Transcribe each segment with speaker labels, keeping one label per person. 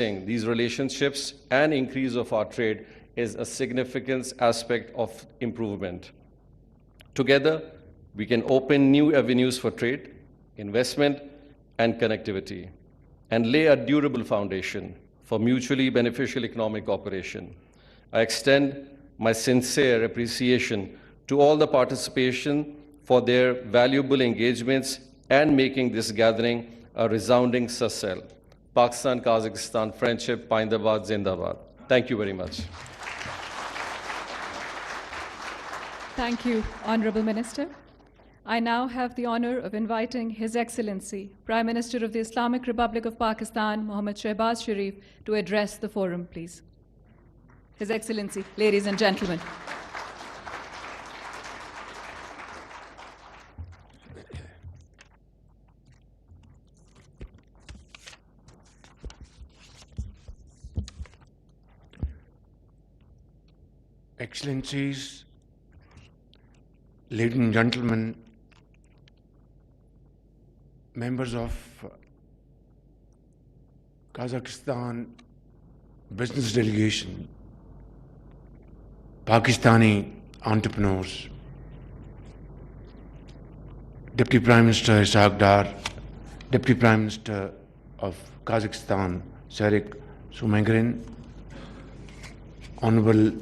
Speaker 1: these relationships and increase of our trade is a significant aspect of improvement. Together, we can open new avenues for trade, investment, and connectivity, and lay a durable foundation for mutually beneficial economic cooperation. I extend my sincere appreciation to all the participation for their valuable engagements and making this gathering a resounding success. Pakistan, Kazakhstan, friendship, Paindabad, Zindabad. Thank you very much.
Speaker 2: Thank you, Honorable Minister. I now have the honor of inviting His Excellency, Prime Minister of the Islamic Republic of Pakistan, Mohammad Shehbaz Sharif, to address the forum, please. His Excellency, ladies and gentlemen.
Speaker 3: Excellencies, ladies and gentlemen, members of Kazakhstan business delegation, Pakistani entrepreneurs, Deputy Prime Minister Ishaq, Deputy Prime Minister of Kazakhstan, Sharif Sumangrin, Honorable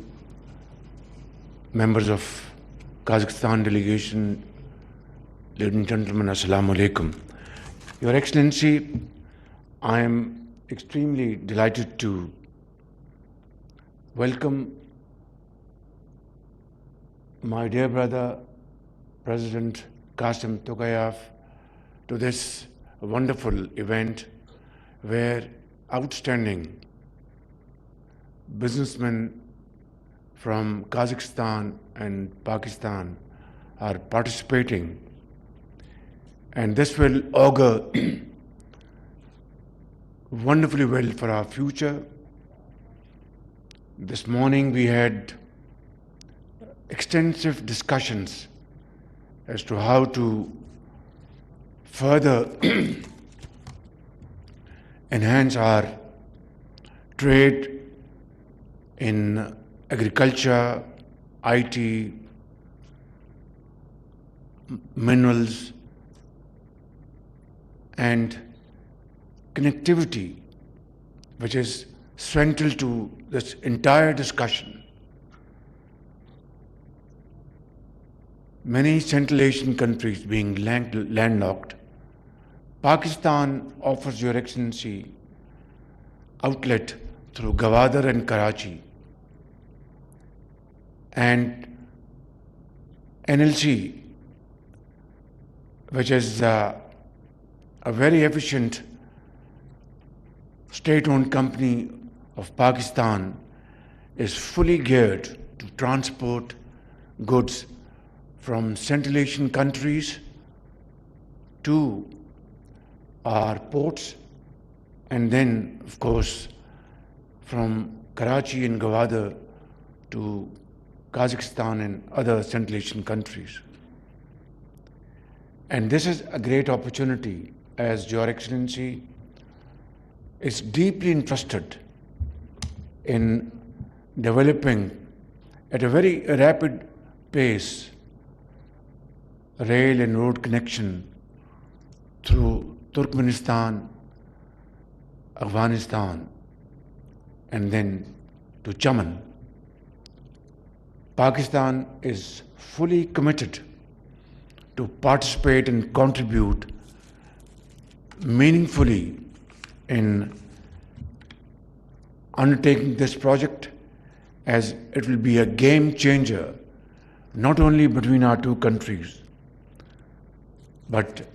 Speaker 3: members of Kazakhstan delegation, ladies and gentlemen, Assalamu alaikum. Your Excellency, I am extremely delighted to welcome my dear brother, President Qasim Tokayev, to this wonderful event where outstanding businessmen from Kazakhstan and Pakistan are participating, and this will augur wonderfully well for our future. This morning we had extensive discussions as to how to further enhance our trade in agriculture, IT, minerals, and connectivity, which is central to this entire discussion. Many Central Asian countries being landlocked, Pakistan offers Your Excellency outlet through Gwadar and Karachi, and NLC, which is a very efficient state-owned company of Pakistan, is fully geared to transport goods from Central Asian countries to our ports, and then, of course, from Karachi and Gwadar to Kazakhstan and other Central Asian countries. And this is a great opportunity, as Your Excellency is deeply interested in developing at a very rapid pace rail and road connection through Turkmenistan, Afghanistan, and then to Chaman. Pakistan is fully committed to participate and contribute meaningfully in undertaking this project, as it will be a game changer not only between our two countries, but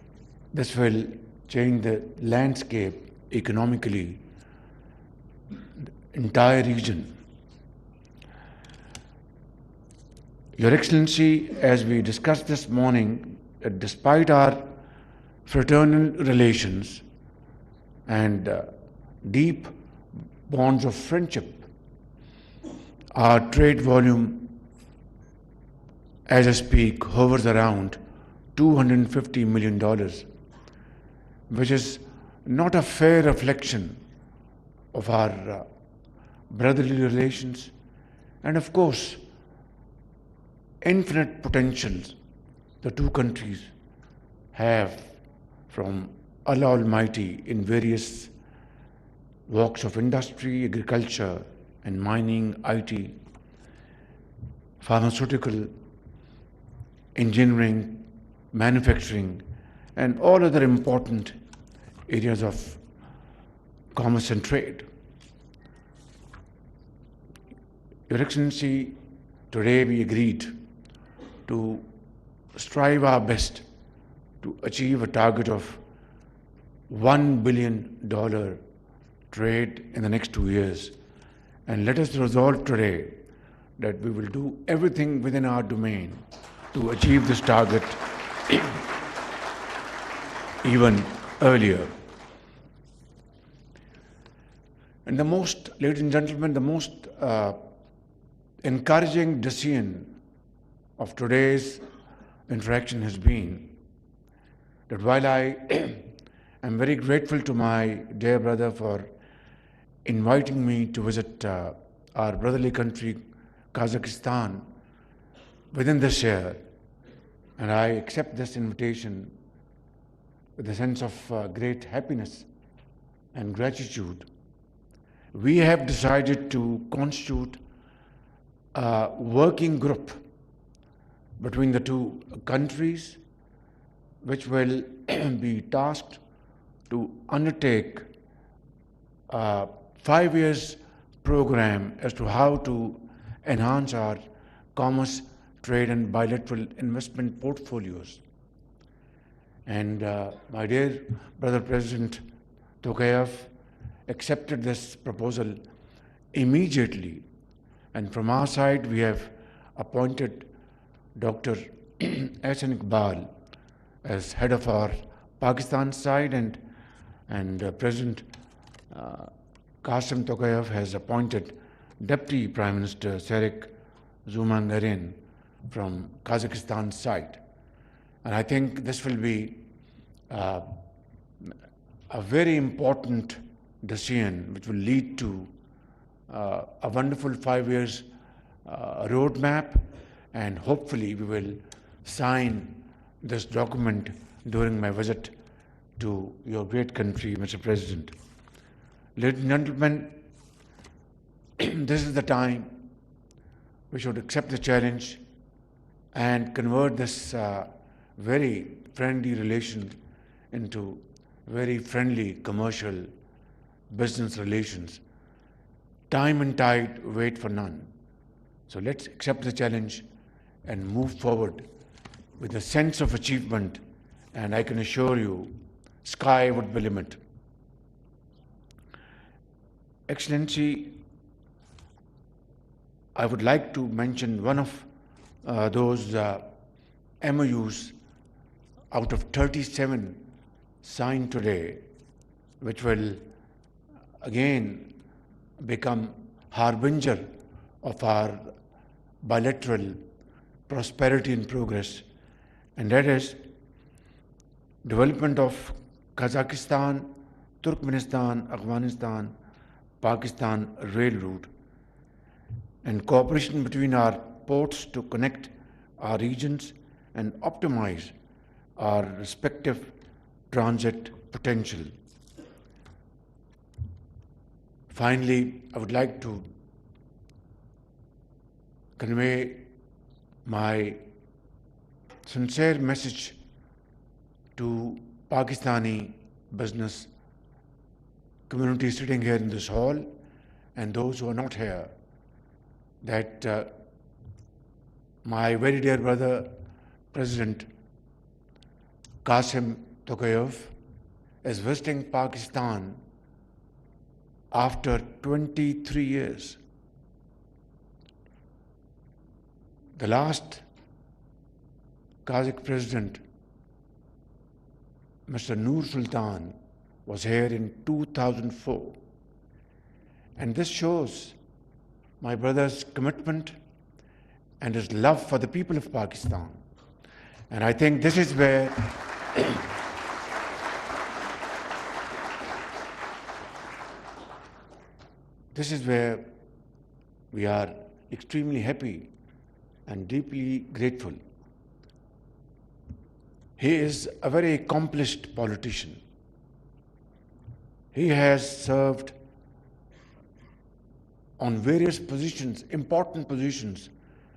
Speaker 3: this will change the landscape economically, the entire region. Your Excellency, as we discussed this morning, despite our fraternal relations and deep bonds of friendship, our trade volume, as I speak, hovers around $250 million, which is not a fair reflection of our brotherly relations, and of course, infinite potentials the two countries have from Allah Almighty in various walks of industry, agriculture and mining, IT, pharmaceutical, engineering, manufacturing, and all other important areas of commerce and trade. Your Excellency, today we agreed to strive our best to achieve a target of $1 billion trade in the next 2 years. And let us resolve today that we will do everything within our domain to achieve this target even earlier. And the most, ladies and gentlemen, the most encouraging decision of today's interaction has been that while I am very grateful to my dear brother for inviting me to visit our brotherly country, Kazakhstan, within this year, and I accept this invitation with a sense of great happiness and gratitude. We have decided to constitute a working group between the two countries, which will be tasked to undertake a 5 years program as to how to enhance our commerce, trade and bilateral investment portfolios. And my dear brother President Tokayev accepted this proposal immediately. And from our side, we have appointed Dr. Shehbaz as head of our Pakistan side, and President Qasim Tokayev has appointed Deputy Prime Minister Sharif from Kazakhstan side. And I think this will be a very important decision which will lead to a wonderful 5 years roadmap, and hopefully we will sign this document during my visit to your great country, Mr. President. Ladies and gentlemen, this is the time we should accept the challenge and convert this very friendly relation into very friendly commercial business relations. Time and tide wait for none. So let's accept the challenge and move forward with a sense of achievement, and I can assure you, sky would be the limit. Excellency, I would like to mention one of those MoUs out of 37 signed today, which will again become harbinger of our bilateral prosperity and progress, and that is development of Kazakhstan, Turkmenistan, Afghanistan, Pakistan rail route, and cooperation between our ports to connect our regions and optimize our respective transit potential. Finally, I would like to convey my sincere message to Pakistani business community sitting here in this hall and those who are not here, that my very dear brother, President Qasim Tokayev, is visiting Pakistan after 23 years. The last Kazakh president, Mr. Nur Sultan, was here in 2004. And this shows my brother's commitment and his love for the people of Pakistan. And I think this is where This is where we are extremely happy and deeply grateful. He is a very accomplished politician. He has served on various positions, important positions,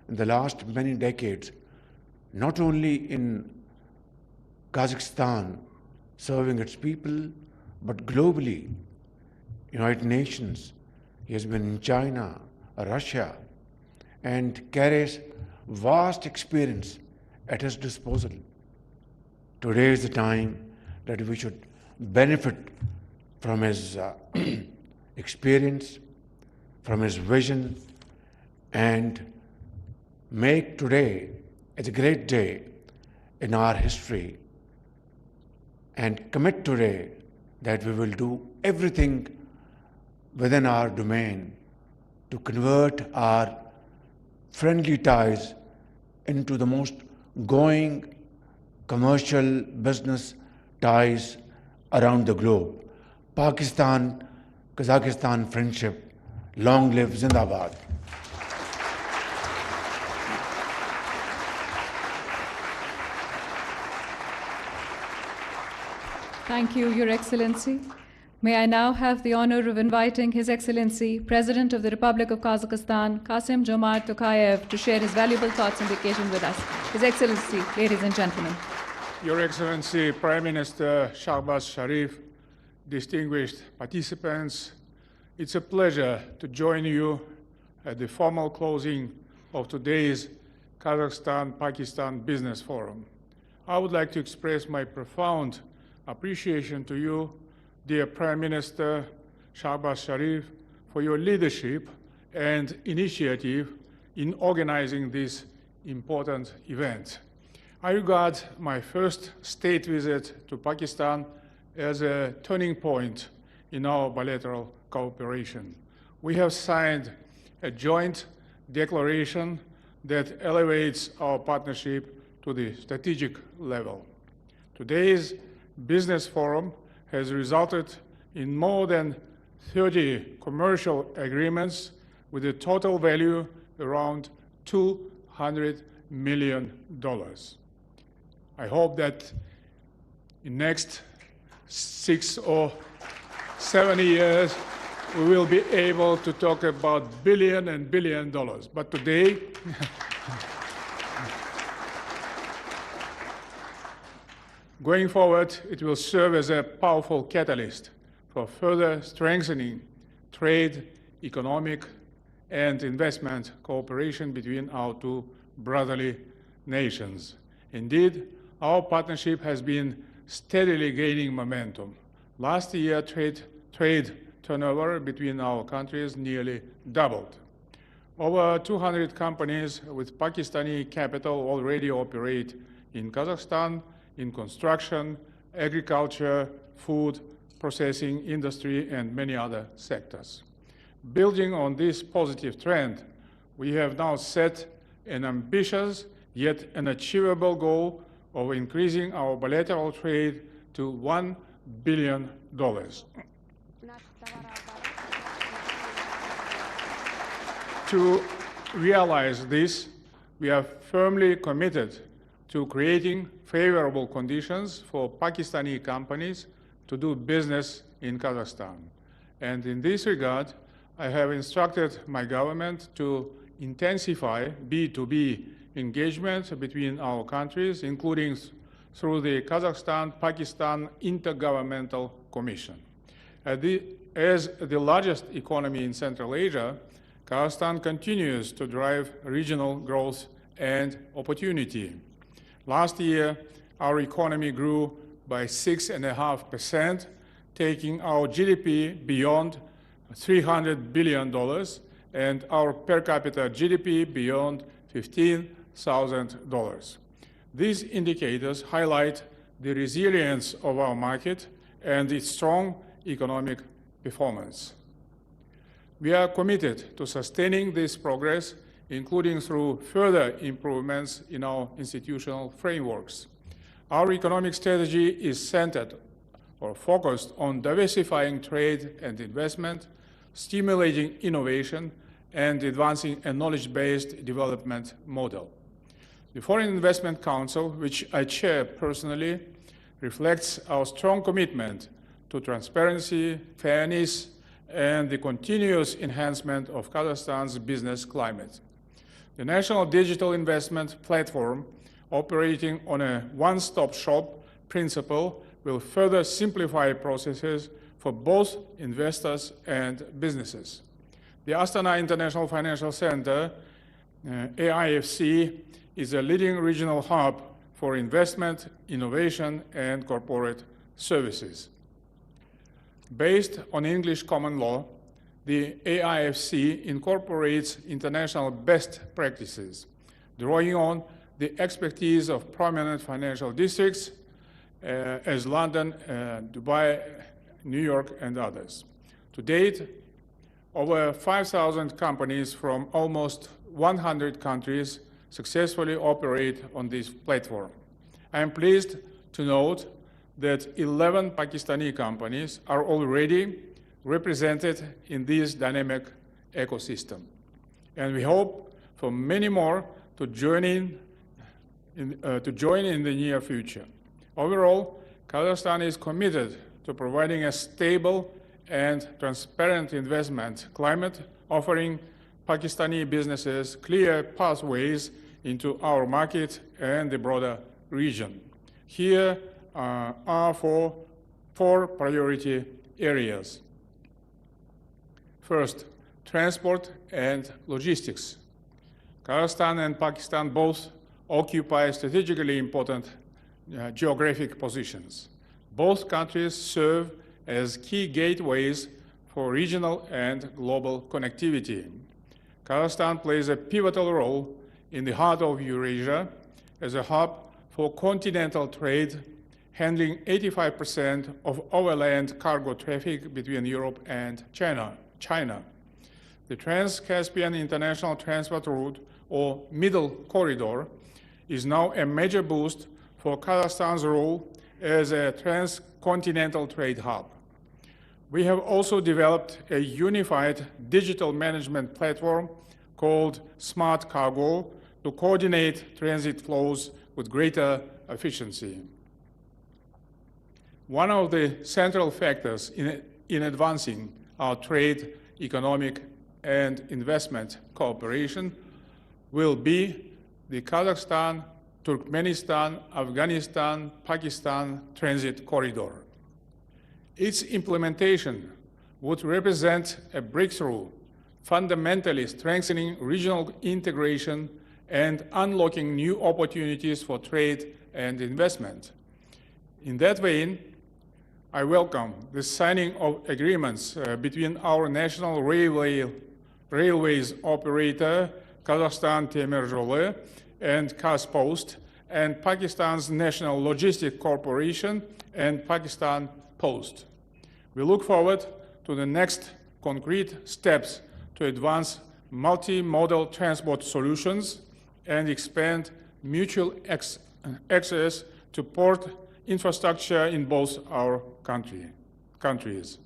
Speaker 3: in the last many decades, not only in Kazakhstan, serving its people, but globally, United Nations. He has been in China, Russia, and carries vast experience at his disposal. Today is the time that we should benefit from his experience, from his vision, and make today a great day in our history, and commit today that we will do everything within our domain to convert our friendly ties into the most going commercial business ties around the globe. Pakistan-Kazakhstan friendship, long live Zindabad.
Speaker 2: Thank you, Your Excellency. May I now have the honor of inviting His Excellency, President of the Republic of Kazakhstan, Kassym-Jomart Tokayev, to share his valuable thoughts on the occasion with us. His Excellency, ladies and gentlemen.
Speaker 4: Your Excellency, Prime Minister Shehbaz Sharif, distinguished participants, it's a pleasure to join you at the formal closing of today's Kazakhstan-Pakistan Business Forum. I would like to express my profound appreciation to you, dear Prime Minister Shehbaz Sharif, for your leadership and initiative in organizing this important event. I regard my first state visit to Pakistan as a turning point in our bilateral cooperation. We have signed a joint declaration that elevates our partnership to the strategic level. Today's business forum has resulted in more than 30 commercial agreements with a total value around $200 million. I hope that in next 6 or 7 years, we will be able to talk about billion and billion dollars. But today, going forward, it will serve as a powerful catalyst for further strengthening trade, economic, and investment cooperation between our two brotherly nations. Indeed, our partnership has been steadily gaining momentum. Last year, trade turnover between our countries nearly doubled. Over 200 companies with Pakistani capital already operate in Kazakhstan in construction, agriculture, food, processing industry, and many other sectors. Building on this positive trend, we have now set an ambitious yet an achievable goal of increasing our bilateral trade to $1 billion. To realize this, we are firmly committed to creating favorable conditions for Pakistani companies to do business in Kazakhstan. And in this regard, I have instructed my government to intensify B2B engagement between our countries, including through the Kazakhstan-Pakistan Intergovernmental Commission. As the largest economy in Central Asia, Kazakhstan continues to drive regional growth and opportunity. Last year, our economy grew by 6.5%, taking our GDP beyond $300 billion and our per capita GDP beyond $15,000. These indicators highlight the resilience of our market and its strong economic performance. We are committed to sustaining this progress, including through further improvements in our institutional frameworks. Our economic strategy is centered or focused on diversifying trade and investment stimulating innovation, and advancing a knowledge-based development model. The Foreign Investment Council, which I chair personally, reflects our strong commitment to transparency, fairness, and the continuous enhancement of Kazakhstan's business climate. The National Digital Investment Platform, operating on a one-stop shop principle, will further simplify processes for both investors and businesses. The Astana International Financial Center, AIFC, is a leading regional hub for investment, innovation, and corporate services. Based on English common law, the AIFC incorporates international best practices, drawing on the expertise of prominent financial districts as London, Dubai, New York, and others. To date, over 5,000 companies from almost 100 countries successfully operate on this platform. I am pleased to note that 11 Pakistani companies are already represented in this dynamic ecosystem. And we hope for many more to join in the near future. Overall, Kazakhstan is committed to providing a stable and transparent investment climate, offering Pakistani businesses clear pathways into our market and the broader region. Here are four priority areas. First, transport and logistics. Kazakhstan and Pakistan both occupy strategically important geographic positions. Both countries serve as key gateways for regional and global connectivity. Kazakhstan plays a pivotal role in the heart of Eurasia as a hub for continental trade, handling 85% of overland cargo traffic between Europe and China. The Trans-Caspian International Transport Route, or Middle Corridor, is now a major boost for Kazakhstan's role as a transcontinental trade hub. We have also developed a unified digital management platform called Smart Cargo to coordinate transit flows with greater efficiency. One of the central factors in advancing our trade, economic, and investment cooperation will be the Kazakhstan, Turkmenistan, Afghanistan, Pakistan transit corridor. Its implementation would represent a breakthrough, fundamentally strengthening regional integration and unlocking new opportunities for trade and investment. In that vein, I welcome the signing of agreements between our national railways operator, Kazakhstan Temir Yolu and Kazpost, and Pakistan's National Logistic Corporation and Pakistan Post. We look forward to the next concrete steps to advance multimodal transport solutions and expand mutual access to port infrastructure in both our countries.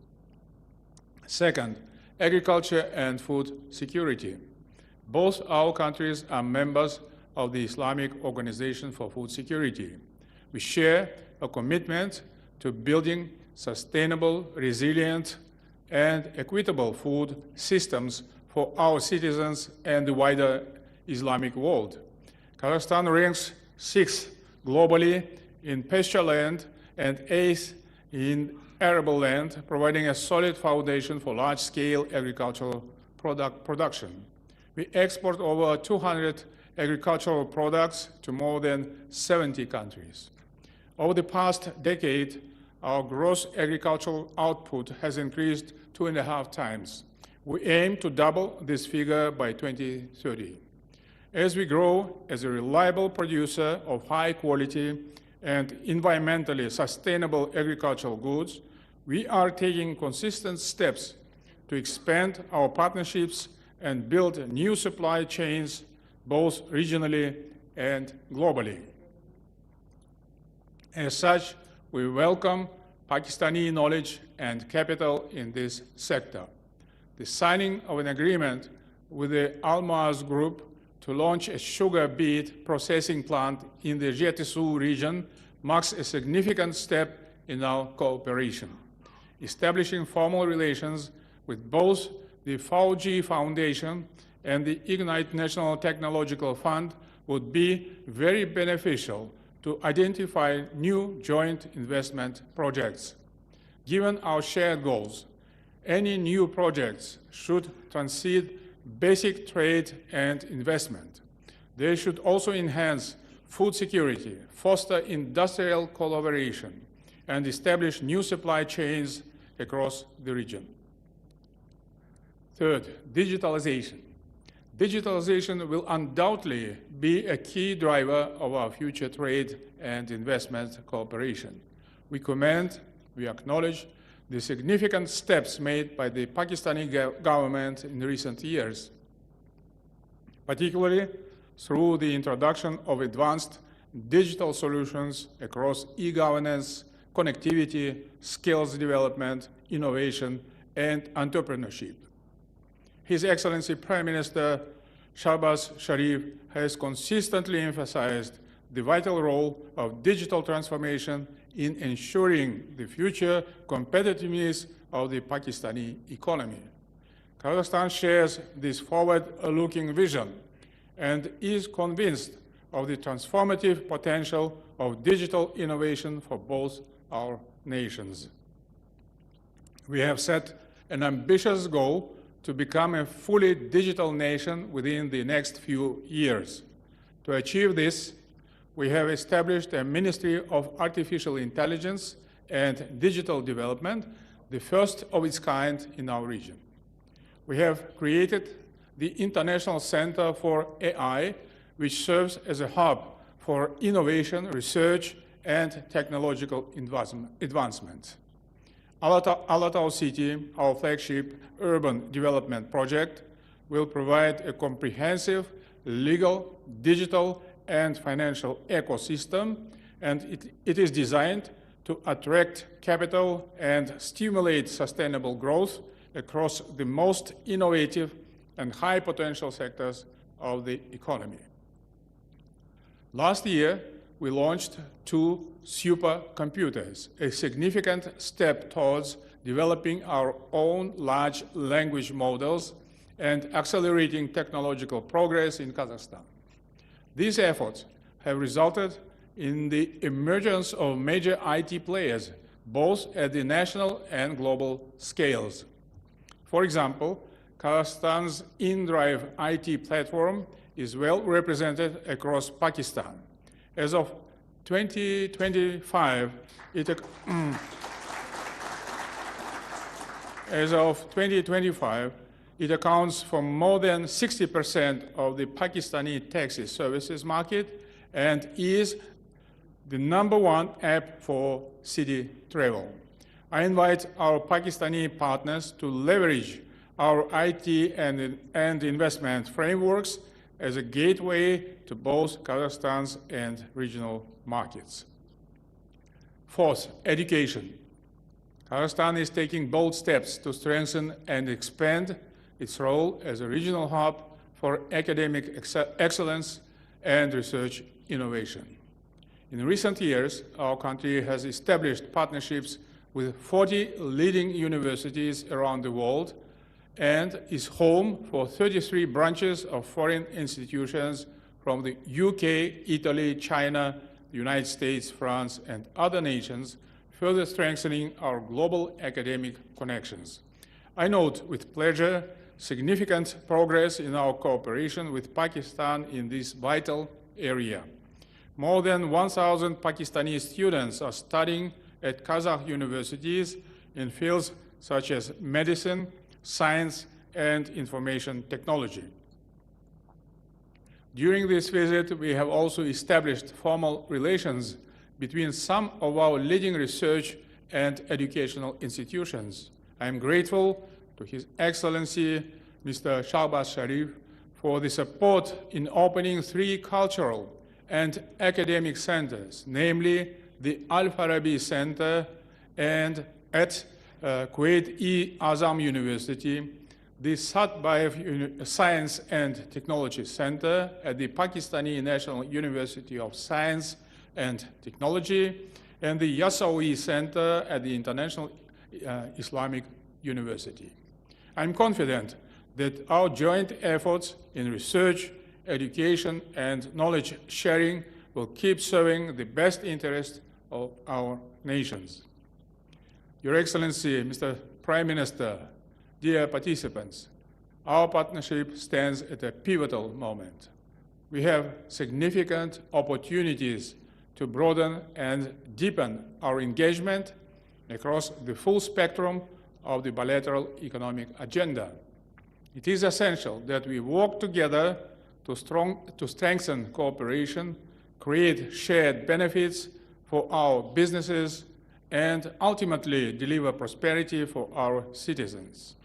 Speaker 4: Second, agriculture and food security. Both our countries are members of the Islamic Organization for Food Security. We share a commitment to building sustainable, resilient, and equitable food systems for our citizens and the wider Islamic world. Kazakhstan ranks 6th globally in pasture land and 8th in arable land, providing a solid foundation for large-scale agricultural production. We export over 200 agricultural products to more than 70 countries. Over the past decade, our gross agricultural output has increased 2.5 times. We aim to double this figure by 2030. As we grow as a reliable producer of high-quality and environmentally sustainable agricultural goods, we are taking consistent steps to expand our partnerships and build new supply chains both regionally and globally. As such, we welcome Pakistani knowledge and capital in this sector. the signing of an agreement with the MoUs group to launch a sugar beet processing plant in the Jetesu region marks a significant step in our cooperation. Establishing formal relations with both the FAOG Foundation and the Ignite National Technological Fund would be very beneficial to identify new joint investment projects. Given our shared goals, any new projects should transcend basic trade and investment. They should also enhance food security, foster industrial collaboration, and establish new supply chains across the region. Third, digitalization. Digitalization will undoubtedly be a key driver of our future trade and investment cooperation. We acknowledge the significant steps made by the Pakistani government in recent years, particularly through the introduction of advanced digital solutions across e-governance, connectivity, skills development, innovation, and entrepreneurship. His Excellency Prime Minister Shehbaz Sharif has consistently emphasized the vital role of digital transformation in ensuring the future competitiveness of the Pakistani economy. Kazakhstan shares this forward-looking vision and is convinced of the transformative potential of digital innovation for both our nations. We have set an ambitious goal to become a fully digital nation within the next few years. To achieve this, we have established a Ministry of Artificial Intelligence and Digital Development, the first of its kind in our region. We have created the International Center for AI, which serves as a hub for innovation, research, and technological advancement. Alatau City, our flagship urban development project, will provide a comprehensive legal, digital, and financial ecosystem, and it is designed to attract capital and stimulate sustainable growth across the most innovative and high potential sectors of the economy. Last year, we launched 2 supercomputers, a significant step towards developing our own large language models and accelerating technological progress in Kazakhstan. These efforts have resulted in the emergence of major IT players, both at the national and global scales. For example, Kazakhstan's InDrive IT platform is well represented across Pakistan. As of 2025, it accounts for more than 60% of the Pakistani taxi services market and is the #1 app for city travel. I invite our Pakistani partners to leverage our IT and investment frameworks as a gateway to both Kazakhstan's and regional markets. Fourth, education. Kazakhstan is taking bold steps to strengthen and expand its role as a regional hub for academic excellence and research innovation. In recent years, our country has established partnerships with 40 leading universities around the world and is home for 33 branches of foreign institutions from the UK, Italy, China, the United States, France, and other nations, further strengthening our global academic connections. I note with pleasure significant progress in our cooperation with Pakistan in this vital area. More than 1,000 Pakistani students are studying at Kazakh universities in fields such as medicine, science, and information technology. During this visit, we have also established formal relations between some of our leading research and educational institutions. I am grateful to His Excellency Mr. Shehbaz Sharif for the support in opening 3 cultural and academic centers, namely the Al-Farabi Center and at Kuwait-e Azam University, the Shehbaz Science and Technology Center at the Pakistani National University of Science and Technology, and the Yasawi Center at the International Islamic University. I'm confident that our joint efforts in research, education, and knowledge sharing will keep serving the best interest of our nations. Your Excellency, Mr. Prime Minister, dear participants, our partnership stands at a pivotal moment. We have significant opportunities to broaden and deepen our engagement across the full spectrum of the bilateral economic agenda. It is essential that we work together to strengthen cooperation, create shared benefits for our businesses, and ultimately deliver prosperity for our citizens.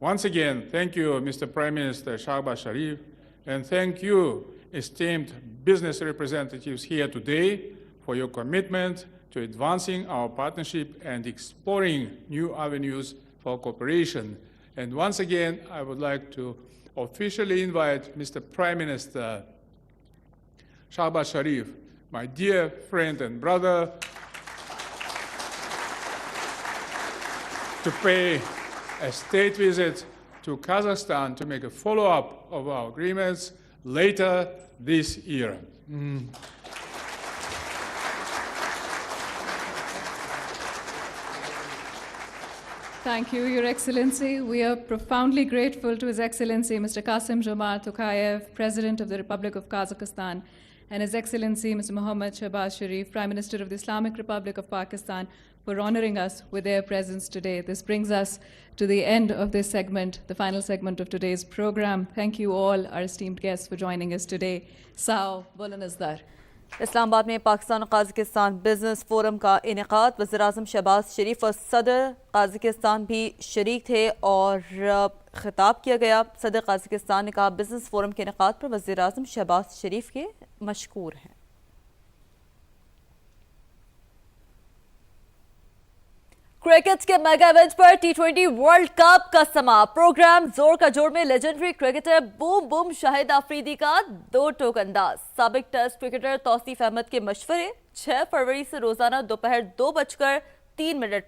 Speaker 4: Once again, thank you, Mr. Prime Minister Shehbaz Sharif, and thank you, esteemed business representatives here today, for your commitment to advancing our partnership and exploring new avenues for cooperation. And once again, I would like to officially invite Mr. Prime Minister Shehbaz Sharif, my dear friend and brother, to pay a state visit to Kazakhstan to make a follow-up of our agreements later this year.
Speaker 2: Thank you, Your Excellency. We are profoundly grateful to His Excellency Mr. Kassym-Jomart Tokayev, President of the Republic of Kazakhstan, and His Excellency Mr. Mohammad Shehbaz Sharif, Prime Minister of the Islamic Republic of Pakistan, for honoring us with their presence today. This brings us to the end of this segment, the final segment of today's program. Thank you all, our esteemed guests, for joining us today. Sao Bolanazdar.
Speaker 5: Islamabad में पाकिस्तान और Kazakhstan business forum का इनेकाद, वज़ीर-ए-आज़म शहबाज शरीफ और सदर Kazakhstan भी शरीक थे और खिताब किया गया। सदर कजाकिस्तान ने कहा बिजनेस फोरम के इनेकाद पर वज़ीर-ए-आज़म शहबाज शरीफ के मशकूर हैं। क्रिकेट के मेगा इवेंट पर T20 वर्ल्ड कप का समा प्रोग्राम जोर का जोर में legendary cricketer boom boom Shahid Afridi का 2 टोक अंदाज। साबिक टेस्ट क्रिकेटर तौसीफ अहमद के मशवरे 6 फरवरी से रोजाना दोपहर 2:03 पर